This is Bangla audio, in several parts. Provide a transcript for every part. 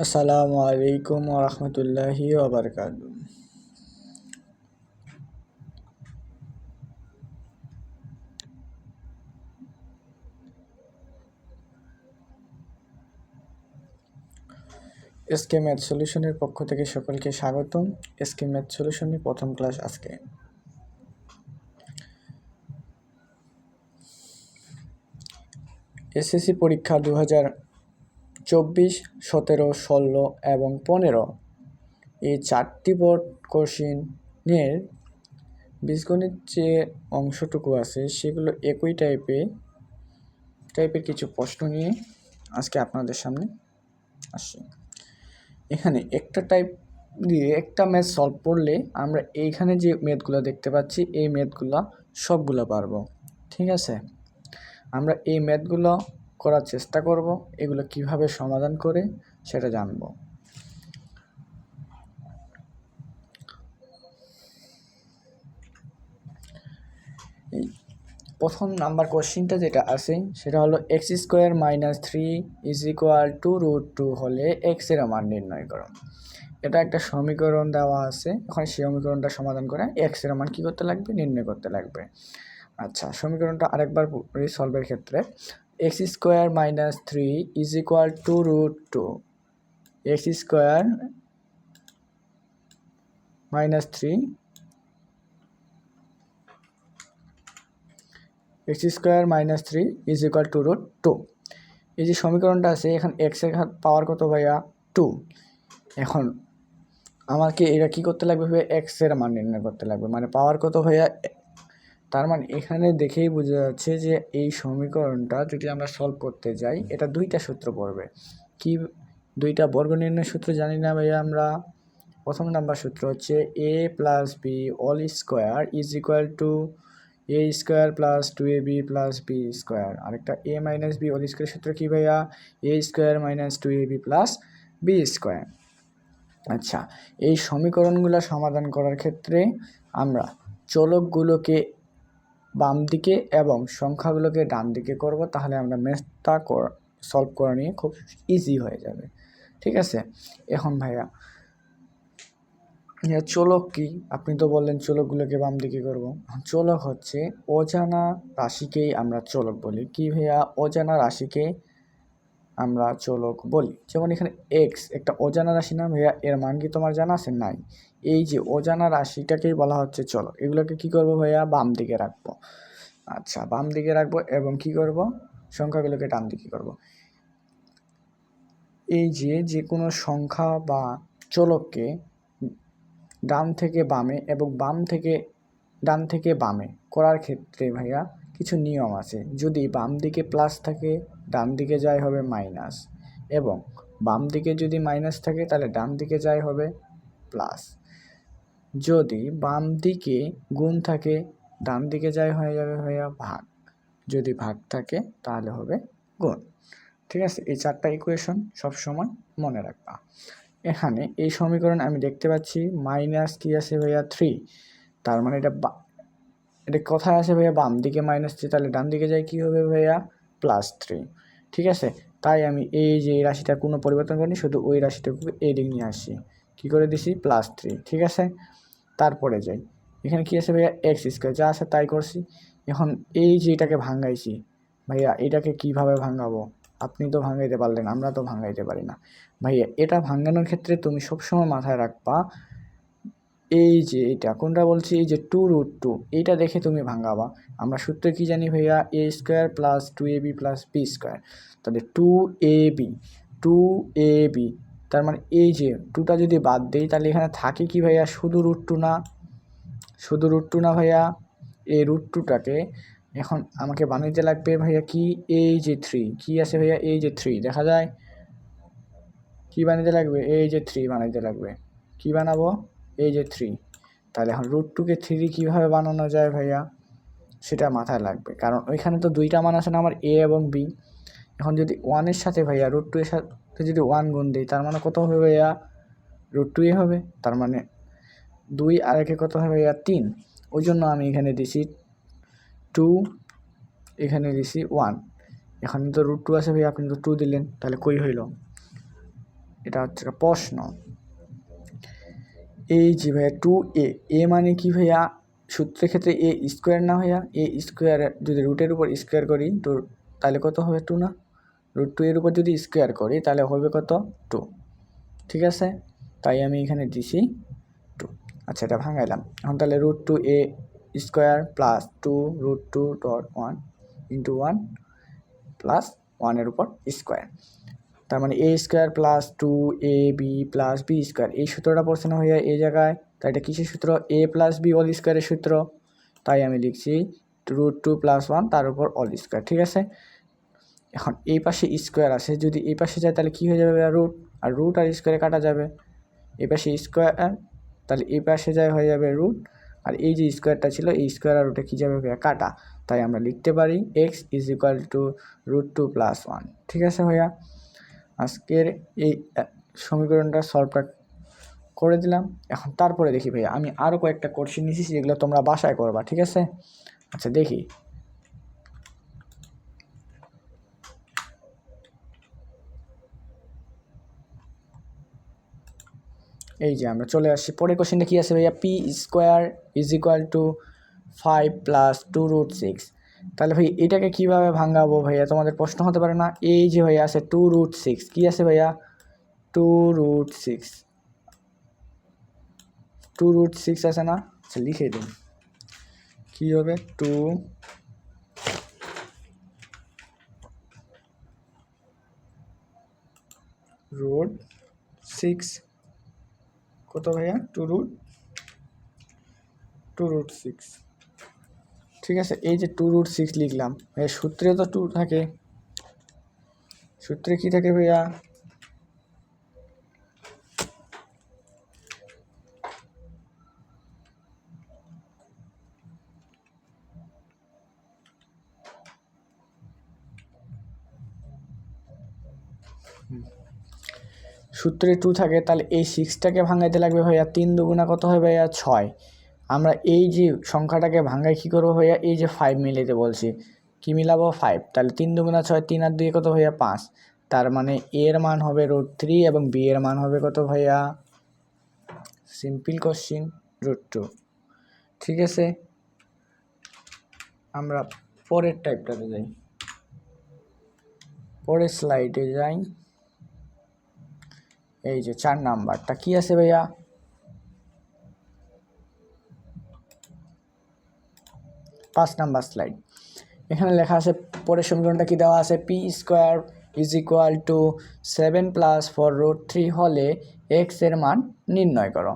আসসালামু আলাইকুম ওয়া রাহমাতুল্লাহি ওয়া বারাকাতুহু। এসকে ম্যাথ সলিউশনের পক্ষ থেকে সকলকে স্বাগতম। এসকে ম্যাথ সলিউশনের প্রথম ক্লাস আজকে। এসএসসি পরীক্ষা 2024, 17, 16 এবং 15 এই 4টি বোর্ড কোশ্চেনের বীজগণিত যে অংশটুকু আছে সেগুলো একই টাইপের কিছু প্রশ্ন নিয়ে আজকে আপনাদের সামনে আসছি। এখানে একটা টাইপ দিয়ে একটা ম্যাথ সলভ করলে আমরা এইখানে যে ম্যাথগুলো দেখতে পাচ্ছি এই ম্যাথগুলো সবগুলো পারবো। ঠিক আছে, আমরা এই ম্যাথগুলো করার চেষ্টা করব, এগুলো কিভাবে সমাধান করে সেটা জানবো। এই প্রথম নাম্বার কোশ্চেনটা যেটা আছে সেটা হলো x² - 3 = √2 হলে x এর মান নির্ণয় করো। এটা একটা সমীকরণ দেওয়া আছে, এখন সেই সমীকরণটা সমাধান করে x এর মান কী করতে লাগবে, নির্ণয় করতে লাগবে। আচ্ছা, সমীকরণটা আরেকবার সলভের ক্ষেত্রে x² - 3 = √2, x² - 3 x² - 3 = √2। এই যে সমীকরণটা আছে, এখানে x এর পাওয়ার কত ভাইয়া, 2। এখন আমাকে এটা কি করতে লাগবে ভাইয়া, x এর মান নির্ণয় করতে লাগবে, মানে পাওয়ার কত ভাইয়া। তার মানে এখানে দেখেই বোঝা যাচ্ছে যে এই সমীকরণটা যদি আমরা সলভ করতে যাই এটা দুইটা সূত্র পড়বে। কি দুইটা? বর্গ নির্ণয় সূত্র জানি না ভাইয়া আমরা। প্রথম নাম্বার সূত্র হচ্ছে a + b whole square = a² + 2ab + b²। আরেকটা a - b হোল স্কোয়ার সূত্র কি ভাইয়া, a² - 2ab + b²। আচ্ছা, এই সমীকরণগুলো সমাধান করার ক্ষেত্রে আমরা চলকগুলোকে বাম দিকে এবং সংখ্যাগুলোকে ডান দিকে করব, তাহলে আমরা ম্যাথটা সলভ করা নিয়ে খুব ইজি হয়ে যাবে। ঠিক আছে, এখন ভাইয়া চলক কি? আপনি তো বললেন চলকগুলোকে বাম দিকে করব। চলক হচ্ছে অজানা রাশিকেই আমরা চলক বলি। কি ভাইয়া? অজানা রাশিকে আমরা চলক বলি। যেমন এখানে x একটা অজানা রাশি না ভাইয়া, এর মান কি তোমার জানা আছে? নাই। এই যে অজানা রাশিটাকেই বলা হচ্ছে চলক। এগুলোকে কি করব ভাইয়া? বাম দিকে রাখবো। আচ্ছা, বাম দিকে রাখবো এবং কি করব, সংখ্যাগুলোকে ডান দিকে করব। এই যে কোনো সংখ্যা বা চলককে ডান থেকে বামে এবং ডান থেকে বামে করার ক্ষেত্রে ভাইয়া কিছু নিয়ম আছে। যদি বাম দিকে প্লাস থাকে ডান দিকে যায় হবে মাইনাস, এবং বাম দিকে যদি মাইনাস থাকে তাহলে ডান দিকে যায় হবে প্লাস। যদি বাম দিকে গুণ থাকে ডান দিকে যায় হয়ে যাবে ভাইয়া ভাগ, যদি ভাগ থাকে তাহলে হবে গুণ। ঠিক আছে, এই 4টা ইকুয়েশন সবসময় মনে রাখবা। এখানে এই সমীকরণ আমি দেখতে পাচ্ছি মাইনাস কি আছে ভাইয়া, 3। তার মানে এটা কোথায় আছে ভাইয়া, বাম দিকে -3, তাহলে ডান দিকে যায় কি হবে ভাইয়া, +3। ঠিক আছে, তাই আমি এই যে এই রাশিটা কোনো পরিবর্তন করিনি, শুধু ওই রাশিটাকে এই দিকে নিয়ে আসি, কী করে দিছি, +3। ঠিক আছে, তারপরে যাই, এখানে কি আছে ভাইয়া, x², যা আছে তাই করছি। এখন এই যে এটাকে ভাঙাইছি ভাইয়া, এটাকে কিভাবে ভাঙাবো? আপনি তো ভাঙাইতে পারলেন, আমরা তো ভাঙাইতে পারি না ভাইয়া। এটা ভাঙানোর ক্ষেত্রে তুমি সবসময় মাথায় রাখবা, এই যে এটা কোনটা বলছি, এই যে 2√2, এইটা দেখে তুমি ভাঙাবা। আমরা সূত্রে কি জানি ভাইয়া, a² + 2ab + b²। তাহলে 2ab, তার মানে এই যে 2টা যদি বাদ দেই তাহলে এখানে থাকে কি ভাইয়া, শুধু √2 না, শুধু √2 না ভাইয়া। এই √2টাকে এখন আমাকে বানাইতে লাগবে ভাইয়া কি, এই যে 3, কি আছে ভাইয়া, এই যে 3 দেখা যায়, কি বানাইতে লাগবে, এই যে 3 বানাইতে লাগবে। কি বানাবো, এই যে 3। তাহলে এখন √2কে 3 কীভাবে বানানো যায় ভাইয়া, সেটা মাথায় লাগবে, কারণ ওইখানে তো দুইটা মান আছে না আমার, a এবং b। এখন যদি 1-এর সাথে ভাইয়া √2 এর সাথে যদি 1 গুণ দিই, তার মানে কত হবে ভাইয়া, √2 হবে। তার মানে 2 আর 1 কত হবে ভাইয়া, 3। ওই জন্য আমি এখানে দিছি 2, এখানে দিছি 1। এখানে তো √2 আছে ভাইয়া, আপনি তো 2 দিলেন, তাহলে কই হইল, এটা হচ্ছে প্রশ্ন। এই যে ভাইয়া 2a মানে কি ভাইয়া, সূত্রের ক্ষেত্রে এ স্কোয়ার না ভাইয়া, এ স্কোয়ার যদি রুটের উপর স্কোয়ার করি তো তাহলে কত হবে 2 না, √2 এর উপর যদি স্কোয়ার করি তাহলে হবে কত 2, ঠিক আছে, তাই আমি এখানে দিছি 2। আচ্ছা এটা ভাঙাইলাম এখন, তাহলে √2a square plus 2√2.1 into 1 plus 1-এর উপর স্কোয়ার, তার মানে a square plus 2ab plus b square, এই সূত্রটা পড়ছে না ভাইয়া এই জায়গায়, তাই এটা কিসের সূত্র, a প্লাস b হোল স্কোয়ারের সূত্র, তাই আমি লিখছি √2 + 1 তার উপর হোল স্কোয়ার, ঠিক আছে। এখন এই পাশে স্কোয়ার আছে, যদি এই পাশে যায় তাহলে কী হয়ে যাবে রুট, আর রুট আর স্কোয়ারে কাটা যাবে, এই পাশে স্কোয়ার তাহলে এই পাশে যায় হয়ে যাবে রুট, আর এই যে স্কোয়ারটা ছিল এই স্কোয়ার আর রুটে কী যাবে ভাইয়া কাটা, তাই আমরা লিখতে পারি x = √2 + 1, ঠিক আছে ভাইয়া। আজকের এই সমীকরণটা সলভটা করে দিলাম। এখন তারপরে দেখি ভাইয়া আমি আরও কয়েকটা কোশ্চেন নিয়েছি যেগুলো তোমরা বাসায় করবা, ঠিক আছে। আচ্ছা দেখি, এই যে আমরা চলে আসছি পরের কোশ্চেনটা কী আছে ভাইয়া, p² = 5 + 2√6, তাহলে ভাই এটাকে কীভাবে ভাঙাবো ভাইয়া, তোমাদের প্রশ্ন হতে পারে না, এই যে ভাইয়া আছে 2√6, কী আছে ভাইয়া 2√6, 2√6 আছে না, আচ্ছা লিখে দিন কী হবে 2√6 কত ভাইয়া 2√6, ঠিক আছে। এই যে 2√6 লিখলাম ভাইয়া, সূত্রে তো 2 থাকে, সূত্রে কি থাকে ভাইয়া, সূত্রে 2 থাকে, তাহলে এই 6টাকে ভাঙাইতে লাগবে ভাইয়া 3 দুগুণা কত হয় ভাইয়া 6, আমরা এই যে সংখ্যাটাকে ভাঙাই কী করবো ভাইয়া, এই যে 5 মিলাইতে বলছি, কি মিলাবো 5, তাহলে 3 দুগুণা 6, 3 আর 2 কত ভাইয়া 5, তার মানে এর মান হবে √3 এবং বি এর মান হবে কত ভাইয়া, সিম্পল কোশ্চিন √2, ঠিক আছে। আমরা পরের টাইপটাতে যাই, পরের স্লাইডে যাই, এই যে 4 নাম্বারটা কি আছে ভাইয়া, 5 নাম্বার স্লাইড, এখানে লেখা আছে পরের সমীকরণটা কি দেওয়া আছে, p² = 7 + 4√3 হলে x এর মান নির্ণয় করো।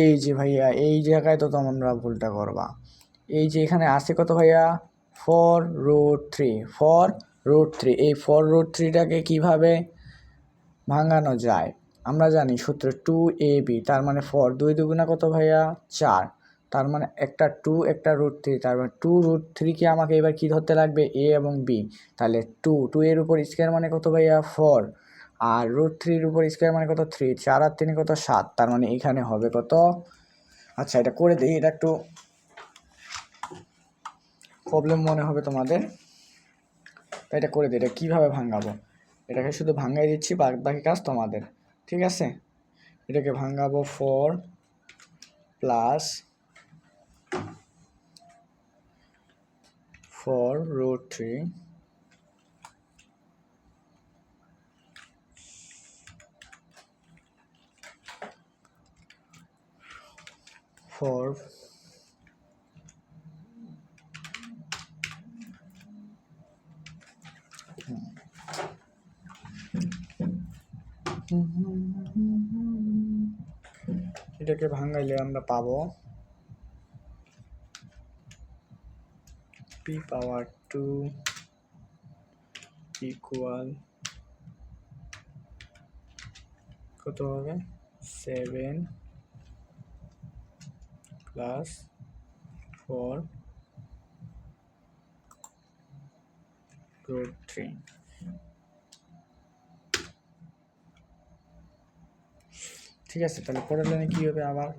এই যে ভাইয়া এই জায়গায় তো তোমরা ভুলটা করবা, এই যে এখানে আছে কত ভাইয়া 4√3, এই 4√3টাকে কিভাবে ভাঙানো যায়, আমরা জানি সূত্র 2ab, তার মানে 4 2 দুগুণা কত ভাইয়া 4, তার মানে একটা 2 একটা √3, তার মানে 2√3কে আমাকে এবার কি ধরতে লাগবে a এবং b, তাহলে 2 এর উপর স্কোয়ার মানে কত ভাইয়া 4, আর √3 উপর স্কোয়ার মানে কত 3, 4 আর 3 কত 7, তার মানে এখানে হবে কত, আচ্ছা এটা করে দিই, এটা একটু প্রবলেম মনে হবে তোমাদের, তাই এটা করে দিই, এটা কীভাবে ভাঙাবো, এটাকে শুধু ভাঙাই দিচ্ছি, বাকি কাজ তোমাদের, ঠিক আছে। এটাকে ভাঙাবো 4 + 4√3 4 এটাকে ভাঙাইলে আমরা পাবো p² = কত হবে 7 + 4√3, ঠিক আছে। তাহলে পরের লাইনে কী হবে আবার,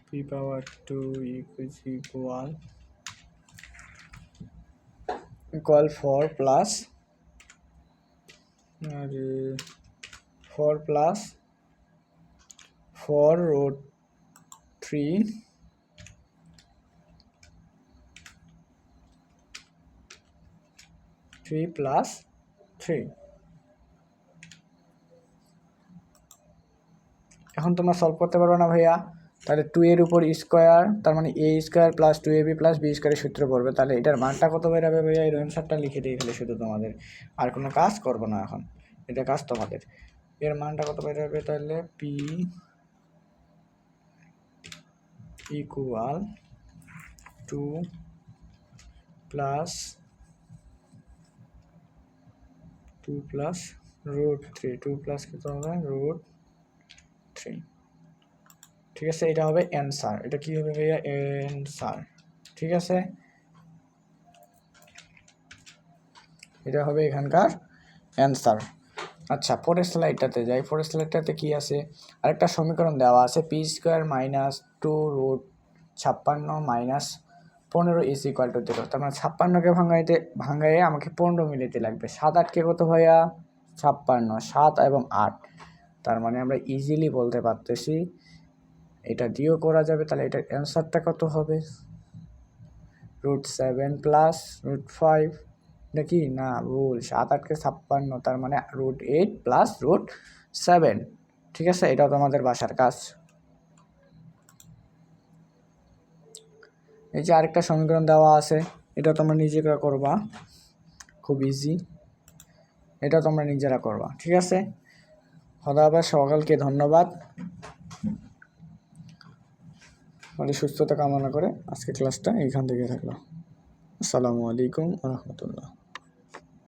p² power 2 equal 4 plus 4 root 3 plus 3। এখন তোমরা সলভ করতে পারবে না ভাইয়া, তাহলে 2 এর উপর স্কোয়ার, তার মানে a square plus 2ab plus b স্কোয়ারের সূত্র পড়বে। তাহলে এটার মানটা কত বেরাবে ভাইয়া? এর অ্যান্সারটা লিখে দিয়ে গেলে শুধু তোমাদের, আর কোনো কাজ করবো না এখন, এটা কাজ তোমাদের। এর মানটা কত বেরাবে? তাহলে p equal 2 plus root 3, 2 plus কত হবে? root 3। ঠিক আছে, এটা হবে অ্যান্সার। এটা কি হবে ভাইয়া? অ্যান্সার। ঠিক আছে, এটা হবে এখানকার অ্যান্সার। আচ্ছা, পরের স্লাইডটাতে যাই। পরের স্লাইডটাতে কি আছে? আরেকটা সমীকরণ দেওয়া আছে, P square minus 2 root 56 minus 15 is equal to 0। তার মানে 56কে ভাঙাইয়ে আমাকে 15 মিলাতে লাগবে। 7 8 কত ভাইয়া? 56, 7 এবং 8। তার মানে আমরা ইজিলি বলতে পারতেছি এটা দিয়েও করা যাবে। তাহলে এটার অ্যান্সারটা কত হবে? √7 প্লাস √5। এটা কি না ভুল? 7 8 56, তার মানে √8 প্লাস √7। ঠিক আছে, এটাও তোমাদের বাসার কাজ। এই যে আরেকটা সমীকরণ দেওয়া আছে, এটা তোমরা নিজেরা করবা, খুব ইজি, এটা তোমরা নিজেরা করবা। ঠিক আছে, খোদা হাফেজ, সকলকে ধন্যবাদ। সুস্থতা কামনা করে আজকে ক্লাসটা এইখান থেকে থাকলো। আসসালামু আলাইকুম ওয়া রাহমাতুল্লাহ।